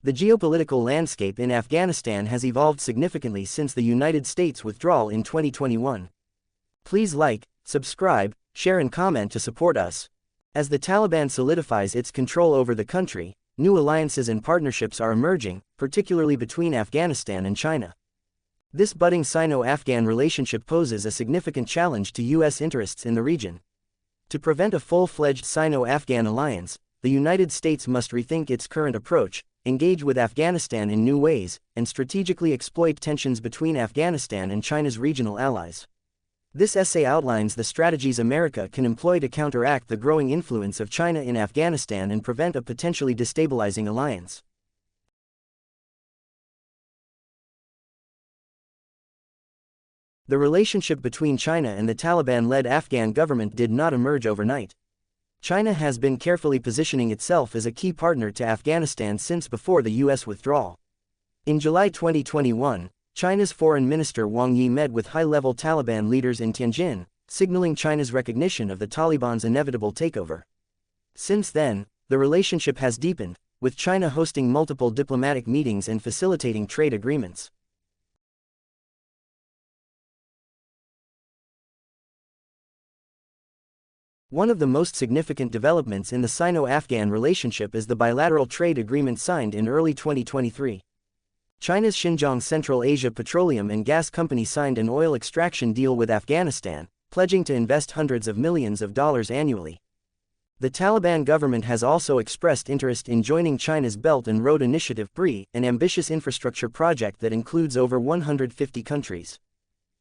The geopolitical landscape in Afghanistan has evolved significantly since the United States withdrawal in 2021. Please like, subscribe, share and comment to support us. As the Taliban solidifies its control over the country, new alliances and partnerships are emerging, particularly between Afghanistan and China. This budding Sino-Afghan relationship poses a significant challenge to U.S. interests in the region. To prevent a full-fledged Sino-Afghan alliance, the United States must rethink its current approach, engage with Afghanistan in new ways, and strategically exploit tensions between Afghanistan and China's regional allies. This essay outlines the strategies America can employ to counteract the growing influence of China in Afghanistan and prevent a potentially destabilizing alliance. The relationship between China and the Taliban-led Afghan government did not emerge overnight. China has been carefully positioning itself as a key partner to Afghanistan since before the U.S. withdrawal. In July 2021, China's Foreign Minister Wang Yi met with high-level Taliban leaders in Tianjin, signaling China's recognition of the Taliban's inevitable takeover. Since then, the relationship has deepened, with China hosting multiple diplomatic meetings and facilitating trade agreements. One of the most significant developments in the Sino-Afghan relationship is the bilateral trade agreement signed in early 2023. China's Xinjiang Central Asia Petroleum and Gas Company signed an oil extraction deal with Afghanistan, pledging to invest hundreds of millions of dollars annually. The Taliban government has also expressed interest in joining China's Belt and Road Initiative (BRI), an ambitious infrastructure project that includes over 150 countries.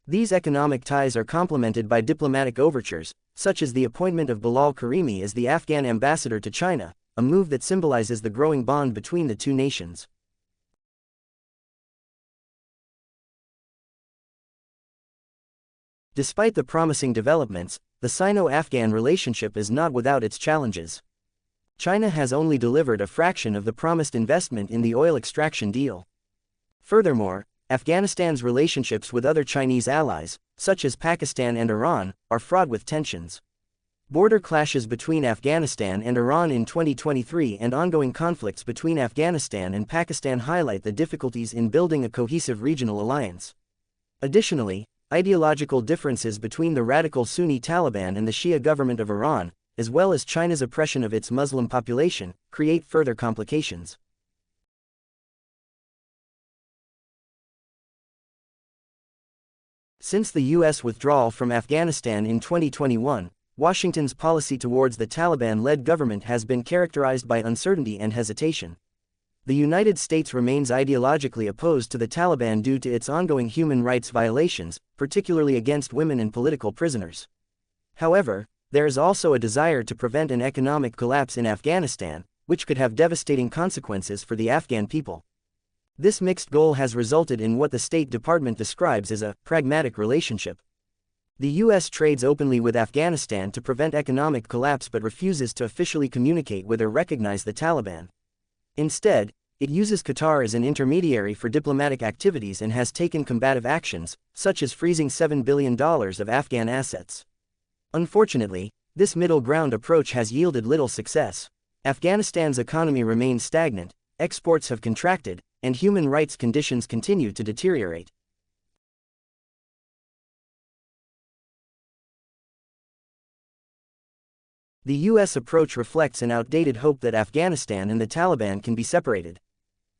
These economic ties are complemented by diplomatic overtures, such as the appointment of Bilal Karimi as the Afghan ambassador to China, a move that symbolizes the growing bond between the two nations. Despite the promising developments, the Sino-Afghan relationship is not without its challenges. China has only delivered a fraction of the promised investment in the oil extraction deal. Furthermore, Afghanistan's relationships with other Chinese allies, such as Pakistan and Iran, are fraught with tensions. Border clashes between Afghanistan and Iran in 2023 and ongoing conflicts between Afghanistan and Pakistan highlight the difficulties in building a cohesive regional alliance. Additionally, ideological differences between the radical Sunni Taliban and the Shia government of Iran, as well as China's oppression of its Muslim population, create further complications. Since the U.S. withdrawal from Afghanistan in 2021, Washington's policy towards the Taliban-led government has been characterized by uncertainty and hesitation. The United States remains ideologically opposed to the Taliban due to its ongoing human rights violations, particularly against women and political prisoners. However, there is also a desire to prevent an economic collapse in Afghanistan, which could have devastating consequences for the Afghan people. This mixed goal has resulted in what the State Department describes as a pragmatic relationship. The U.S. trades openly with Afghanistan to prevent economic collapse but refuses to officially communicate with or recognize the Taliban. Instead, it uses Qatar as an intermediary for diplomatic activities and has taken combative actions, such as freezing $7 billion of Afghan assets. Unfortunately, this middle ground approach has yielded little success. Afghanistan's economy remains stagnant, exports have contracted, and human rights conditions continue to deteriorate. The U.S. approach reflects an outdated hope that Afghanistan and the Taliban can be separated.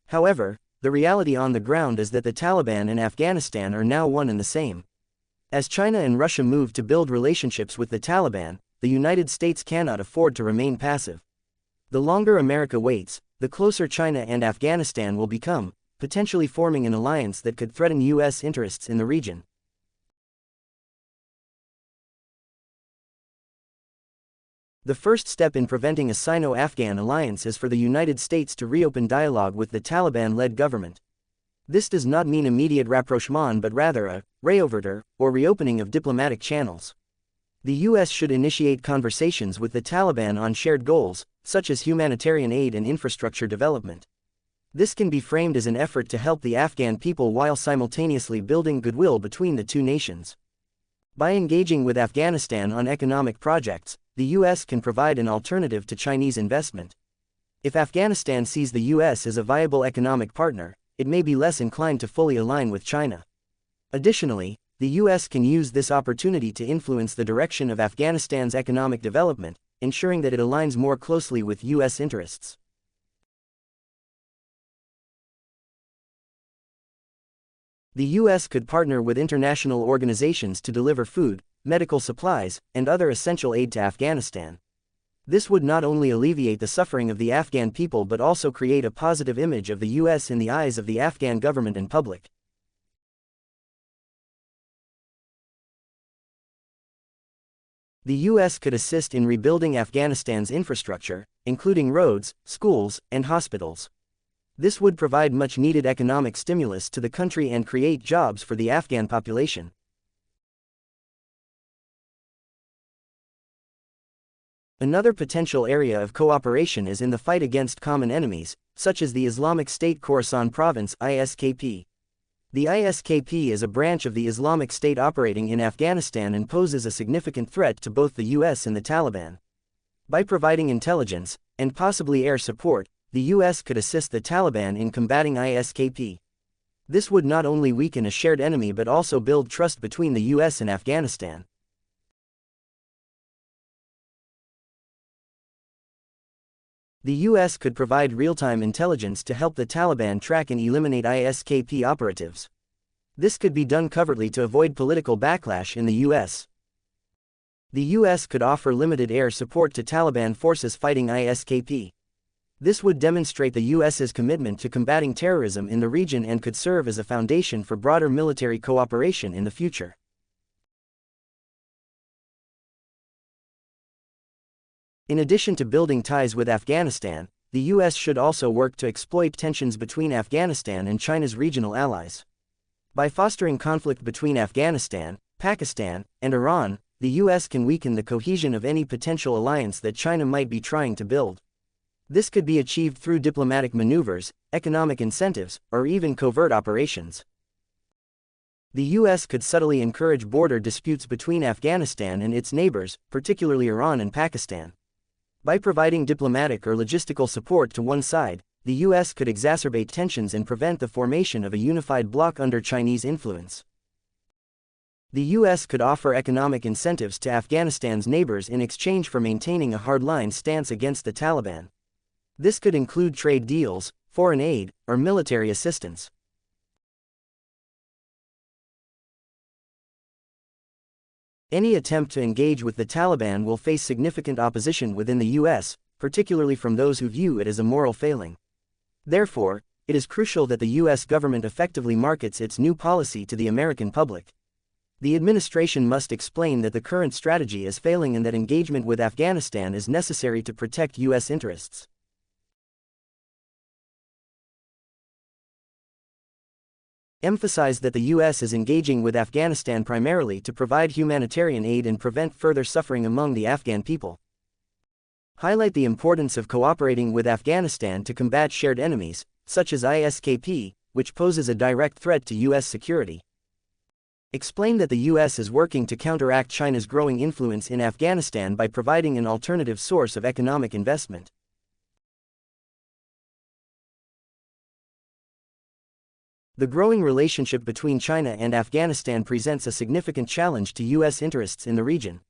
However, the reality on the ground is that the Taliban and Afghanistan are now one and the same. As China and Russia move to build relationships with the Taliban, the United States cannot afford to remain passive. The longer America waits, the closer China and Afghanistan will become, potentially forming an alliance that could threaten U.S. interests in the region. The first step in preventing a Sino-Afghan alliance is for the United States to reopen dialogue with the Taliban-led government. This does not mean immediate rapprochement but rather a réouverture, or reopening of diplomatic channels. The U.S. should initiate conversations with the Taliban on shared goals, such as humanitarian aid and infrastructure development. This can be framed as an effort to help the Afghan people while simultaneously building goodwill between the two nations. By engaging with Afghanistan on economic projects, the U.S. can provide an alternative to Chinese investment. If Afghanistan sees the US as a viable economic partner, it may be less inclined to fully align with China. Additionally, the US can use this opportunity to influence the direction of Afghanistan's economic development, ensuring that it aligns more closely with US interests. The US could partner with international organizations to deliver food, medical supplies, and other essential aid to Afghanistan. This would not only alleviate the suffering of the Afghan people but also create a positive image of the US in the eyes of the Afghan government and public. The US could assist in rebuilding Afghanistan's infrastructure, including roads, schools, and hospitals. This would provide much-needed economic stimulus to the country and create jobs for the Afghan population. Another potential area of cooperation is in the fight against common enemies, such as the Islamic State Khorasan Province (ISKP). The ISKP is a branch of the Islamic State operating in Afghanistan and poses a significant threat to both the US and the Taliban. By providing intelligence, and possibly air support, the US could assist the Taliban in combating ISKP. This would not only weaken a shared enemy but also build trust between the US and Afghanistan. The US could provide real-time intelligence to help the Taliban track and eliminate ISKP operatives. This could be done covertly to avoid political backlash in the US. The US could offer limited air support to Taliban forces fighting ISKP. This would demonstrate the US's commitment to combating terrorism in the region and could serve as a foundation for broader military cooperation in the future. In addition to building ties with Afghanistan, the US should also work to exploit tensions between Afghanistan and China's regional allies. By fostering conflict between Afghanistan, Pakistan, and Iran, the US can weaken the cohesion of any potential alliance that China might be trying to build. This could be achieved through diplomatic maneuvers, economic incentives, or even covert operations. The US could subtly encourage border disputes between Afghanistan and its neighbors, particularly Iran and Pakistan. By providing diplomatic or logistical support to one side, the US could exacerbate tensions and prevent the formation of a unified bloc under Chinese influence. The US could offer economic incentives to Afghanistan's neighbors in exchange for maintaining a hardline stance against the Taliban. This could include trade deals, foreign aid, or military assistance. Any attempt to engage with the Taliban will face significant opposition within the US, particularly from those who view it as a moral failing. Therefore, it is crucial that the US government effectively markets its new policy to the American public. The administration must explain that the current strategy is failing and that engagement with Afghanistan is necessary to protect US interests. Emphasize that the US is engaging with Afghanistan primarily to provide humanitarian aid and prevent further suffering among the Afghan people. Highlight the importance of cooperating with Afghanistan to combat shared enemies, such as ISKP, which poses a direct threat to US security. Explain that the US is working to counteract China's growing influence in Afghanistan by providing an alternative source of economic investment. The growing relationship between China and Afghanistan presents a significant challenge to US interests in the region.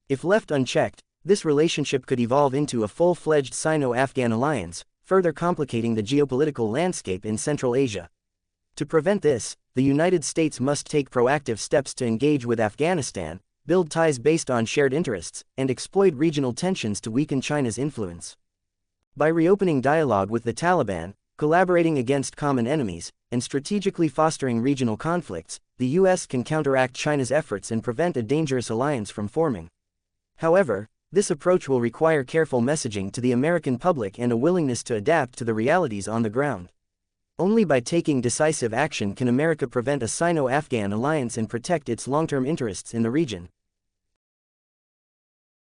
If left unchecked, this relationship could evolve into a full-fledged Sino-Afghan alliance, further complicating the geopolitical landscape in Central Asia. To prevent this, the United States must take proactive steps to engage with Afghanistan, build ties based on shared interests, and exploit regional tensions to weaken China's influence. By reopening dialogue with the Taliban, collaborating against common enemies, and strategically fostering regional conflicts, the US can counteract China's efforts and prevent a dangerous alliance from forming. However, this approach will require careful messaging to the American public and a willingness to adapt to the realities on the ground. Only by taking decisive action can America prevent a Sino-Afghan alliance and protect its long-term interests in the region.